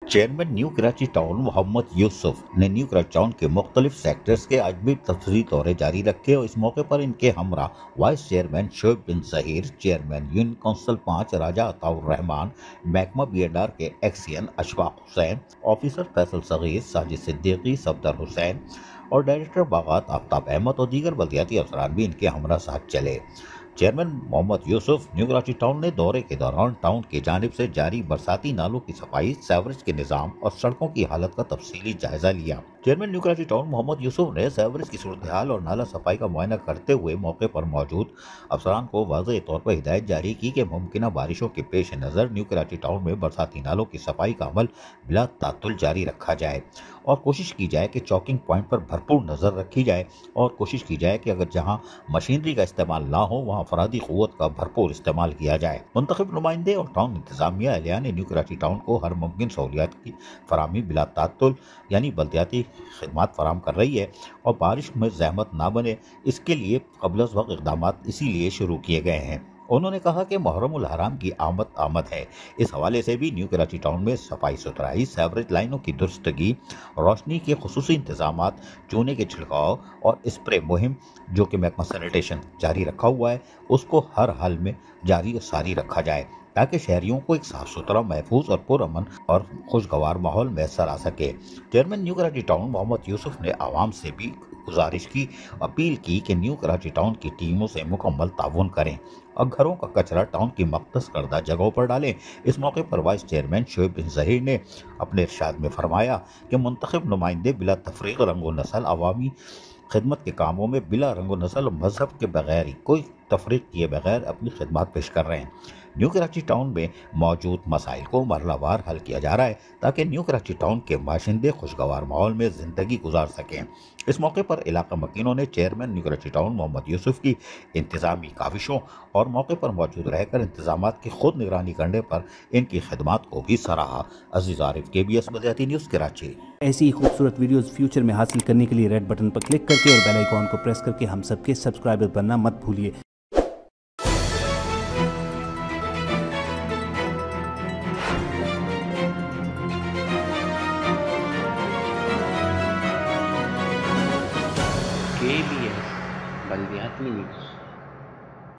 Chairman new Karachi town Mohammad Yusuf ने new Karachi town के मुख्तलिफ सेक्टर्स के आज भी तफसीली दौरे जारी रखे और इस मौके पर इनके हमरा वाइस चेयरमैन शोएब बिन जहीर, चेयरमैन यूनियन काउंसिल 5 राजा अताउर रहमान, महकमा बीएडआर के एक्सियन अशफाक हुसैन, ऑफिसर फैसल सगीर, साजिद सिद्दीकी, सफदर हुसैन और डायरेक्टर बागात आफ्ताब अहमद और दीगर बल्दियाती अफसरान भी इनके हमरा साथ चले। Chairman Mohammad Yusuf new Karachi town ने दौरे के दौरान टाउन की जानिब से जारी बरसाती नालों की सफाई, सीवरेज के निज़ाम और सड़कों की हालत का तफसीली जायजा लिया। Chairman new Karachi town Mohammad Yusuf ने सीवरेज की सूरत हाल और नाला सफाई का मुआयना करते हुए मौके पर मौजूद अफसरान को वाज़ेह तौर पर हिदायत जारी की कि मुमकिन बारिशों के पेश नज़र न्यू कराची टाउन में बरसाती नालों की सफाई का अमल बिला तातुल जारी रखा जाए और कोशिश की जाए कि चौकिंग पॉइंट पर भरपूर नज़र रखी जाए और कोशिश की जाए कि अगर जहां मशीनरी का इस्तेमाल ना हो वहां अफरादी क़ुव्वत का भरपूर इस्तेमाल किया जाए। मुंतखब नुमाइंदे और टाउन इंतजामिया एहलिया ने न्यू कराची टाउन को हर मुमकिन सहूलियात की फराहमी बिला तातुल यानी बल्दियाती खिदमात फराहम कर रही है और बारिश में जहमत ना बने इसके लिए क़ब्ल अज़ वक्त इक़दाम इसीलिए शुरू किए गए हैं। उन्होंने कहा कि मुहर्रमुल हराम की आमद है। इस हवाले से भी न्यू कराची टाउन में सफाई सुथराई, सीवरेज लाइनों की दुरुस्तगी, रोशनी के खुसूसी इंतजामात, चूने के छिड़काव और स्प्रे मुहिम जो कि महकमा सैनिटेशन जारी रखा हुआ है उसको हर हाल में जारी और सारी रखा जाए ताकि शहरियों को एक साफ सुथरा, महफूज और पुरअमन और खुशगवार माहौल मैसर आ सके। Chairman new Karachi town Mohammad Yusuf ने आवाम से भी गुजारिश की, अपील की कि न्यू कराची टाउन की टीमों से मुकम्मल ताउन करें और घरों का कचरा टाउन की मख्तस करदा जगहों पर डालें। इस मौके पर वाइस चेयरमैन शोएब बिन जहीर ने अपने इरशाद में फरमाया कि मुंतखब नुमाइंदे बिला तफरीक रंगो नस्ल अवामी खिदमत के कामों में बिला रंगो नस्ल और मजहब के बगैर कोई तफरीक किए बगैर अपनी खिदमत पेश कर रहे हैं। न्यू कराची टाउन में मौजूद मसाइल को मरलावार हल किया जा रहा है ताकि न्यू कराची टाउन के बाशिंदे खुशगवार माहौल में ज़िंदगी गुजार सकें। इस मौके पर इलाका मकीनों ने chairman new Karachi town Mohammad Yusuf की इंतजामी काविशों और मौके पर मौजूद रहकर इंतजामात की खुद निगरानी करने पर इनकी खिदमात को भी सराहा। अजीज आरिफ, KBS बल्दियाती न्यूज़ कराची। ऐसी ही खूबसूरत वीडियोस फ्यूचर में हासिल करने के लिए रेड बटन पर क्लिक करके और बेल आइकॉन को प्रेस करके हम सबके सब्सक्राइबर बनना मत भूलिए। KBS बल्दियाती न्यूज़।